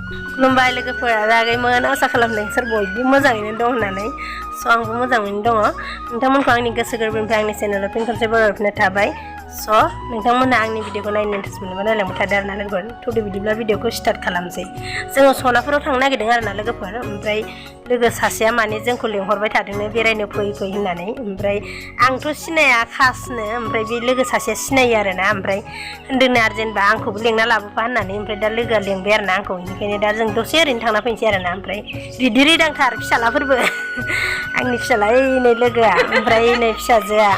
खुलुमबाय लोगोफोरा रागैमोन आसा खालामदों नोंसोर बयबो मोजाङैनो दं होननानै स' आंबो मोजाङैनो दङ नोंथांमोनखौ आंनि गोसो गोरबोनिफ्राय आंनि चेनेलाव फिन खनसे बरायफिननाय थाबाय स' नोंथांमोनहा आंनि भिडिअखौ नायनो इन्टारेस्ट मोनोबा नायलांबाय थादो आरोना लोगोफोर थौदो बिदिब्ला भिडिअखौ स्टार्ट खालामसै जोङो सनाफोराव थांनो नागिरदों आरोना लोगोफोर ओमफ्राय लोगो सासेया माने जोंखौ लेंहरबाय थादोंनो बेरायनो फै होननानै ओमफ्राय आंथ' सिनाया खासनो ओमफ्राय बे लोगो सासेया सिनायो आरोना ओमफ्राय होनदोंनो आरो जेनेबा आंखौबो लेंना लाबोफा होननानै ओमफ्राय दा लोगोआ लेंबाय आरोना आंखौ बेनिखायनो दा जों दसे ओरैनो थांना फैनोसै आरोना ओमफ्राय रिदि रिदांथार फिसालाफोरबो आंनि फिसाला नै लोगोआ ओमफ्राय नै फिसाजोआ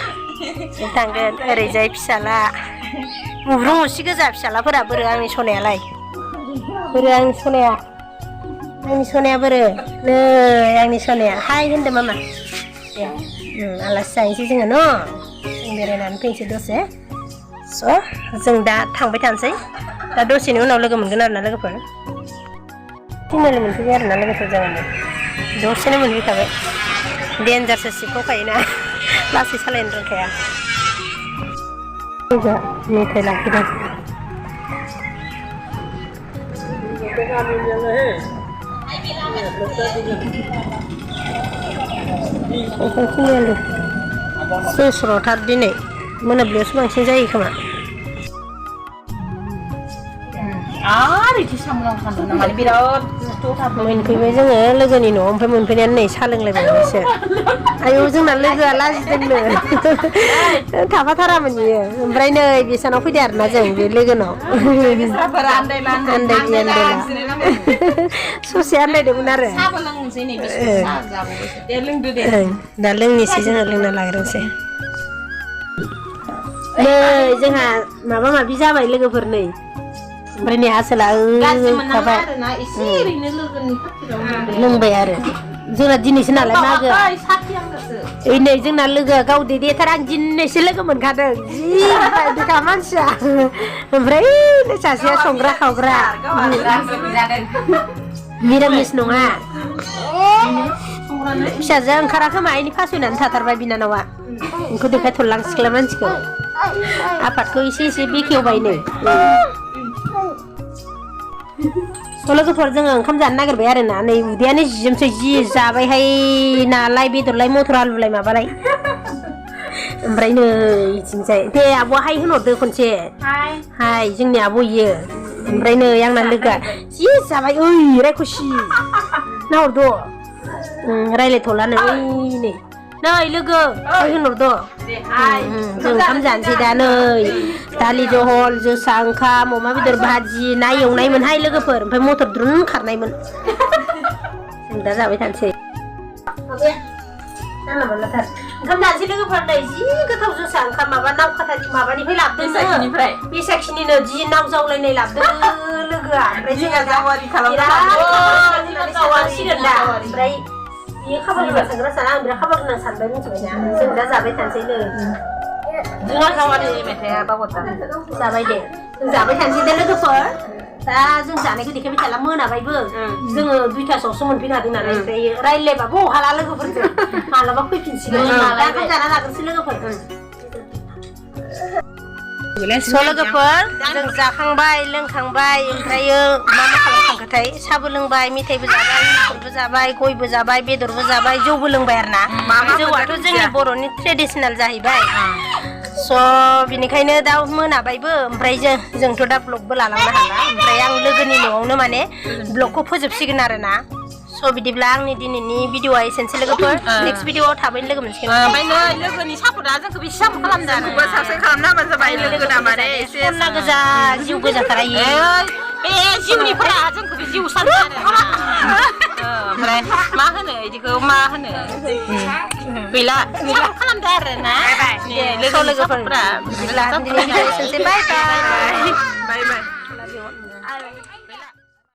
थांगोन ओरैजाय फिसाला मुब्रु मुसि गोजा फिसालाफोरा बोरो आंनि सनायालाय बोरो आंनि सनाया बोरो नै आंनि सनाया हाय होनदो मामा दे आलासि जाहैनोसै जोङो न' जों बेरायनानै फैनोसै दसे स' जों दा थांबाय थानोसै दा दसेनि उनाव लोगो मोनगोन आरोना लोगोफोर थिननानै मोनफैबाय आरोना लोगोफोर जोङो दसेनो मोनफैखाबाय देन्जारसो सिबखावखायोना लासै सालायनो रोंखाया मेथाइ लाखिदों स्र'-स्र'थार दिनै मोनाबिलियावसो बांसिन जायो खोमा मोनफैबाय जोङो लोगोनि न'आव ओमफ्राय मोनफैनायानो नै साहा लोंलायबावबायसो आयौ जोंना लोगोआ लाजिदोंनो थाफाथारामोन बियो ओमफ्राय नै बेसानाव फैदो आरोना जों बे लोगोनाव आन्दायला ससे आन्दायदोंमोन आरो दा लोंनोसै जोङो लोंना लाग्रोनोसै नै जोंहा माबा माबि जाबाय लोगोफोर नै ओमफ्राय नै आसोला थाबाय लोंबाय आरो जोंना दिनैसो नालाय मागो ओइ नै जोंना लोगोआ गाव देदेथार आं दिनैसो लोगो मोनखादों जि बायदिखा मानसिया ओमफ्राय सासेया संग्रा खावग्रा मिरामिस नङा फिसाजोआ ओंखारा खोमा इनि फासयनानै थाथारबाय बिनानावा बेखौ देखायथ'लां सिख्ला मानसिखौ आफादखौ एसे बेखेवबाय नै लोगोफोर जोङो ओंखाम जानो नागिरबाय आरोना नै उदैयानो जिजोमसै जि जाबायहाय नालाय बेदरलाय मटर आलुलाय माबालाय ओमफ्राय नै इथिंजाय दे आब'आ हाय होनहरदो खनसे हाय जोंनि आब' इयो ओमफ्राय नै आंना लोगोआ जि जाबाय ओइ रायखुसि नाहरद' रायलायथ'लानो ओइ नै लोगो हाय होनहरद' जों ओंखाम जानोसै दा नै दालि जहल जोसा ओंखाम अमा बेदर भाजि ना एवनायमोनहाय लोगोफोर ओमफ्राय मटर द्रुम खारनायमोन जों दा जाबाय थानोसै ओंखाम जानोसै लोगोफोर नै जि गोथाव जोसा ओंखाम माबा नावखाथानि माबानिफ्राय लाबोदों बेसाखिनिनो जि नाव जावलायनाय लाबोदों लोगोआ ओमफ्य जोंहा जावारि खालामसिगोन दा ओमफ्राय बेयो खाबार गोनां सानग्रा साना आं बिराद खाबार गोनां सानबाय मिथिबायना जों दा जाबाय थानोसै नै जोंहा जावारि मेथाइआ बावगारदों जाबाय दे जों जाबाय थानोसै दे लोगोफोर दा जों जानायखौ देखायबाय थाला मोनाबायबो जोङो 2थासोआवसो मोनफैखादों नालाय ओमफ्राय रायज्लायबाबो हाला लोगोफोरजों मालाबा फैफिनसिगोन दा ओंखाम जाना लाग्रोसै लोगोफोर लोगोफोर जों जाखांबाय लोंखांबाय ओमफ्रायो मा खालामखांखोथाय साहाबो लोंबाय मेथाइबो जाबाय मिसलबो जाबाय गयबो जाबाय बेदरबो जाबाय जौबो लोंबाय आरोना जौआथ' जोंनि बर'नि ट्रेडिसनेल जाहैबाय स' बिनिखायनो दा मोनाबायबो ओमफ्राय जोंथ' दा ब्लगबो लालांनो हाला ओमफ्राय आं लोगोनि न'आवनो माने ब्लगखौ फोजोबसिगोन आरोना स' बिदिब्ला आंनि दिनैनि भिडिअआ एसेनोसै लोगोफोर नेक्स्ट भिडिअआव थाबैनो लोगो मोनसिगोन ओमफ्राय नै लोगोनि सापर्टआ जोंखौ बेसे सापर्ट खालामदों आंखौबो साबस्क्राइब खालामना होबानो जाबाय लोगोना माने एसे सना गोजा जिउ गोजाथारा बे जिउनिफोरा जोंखौबो जिउ सानो आरो ओमफ्राय मा होनो बिदिखौ मा होनो गैला खालामदो आरो ना लोगोफोरा बिदिब्ला दिनै एसेनोसै बाय बाय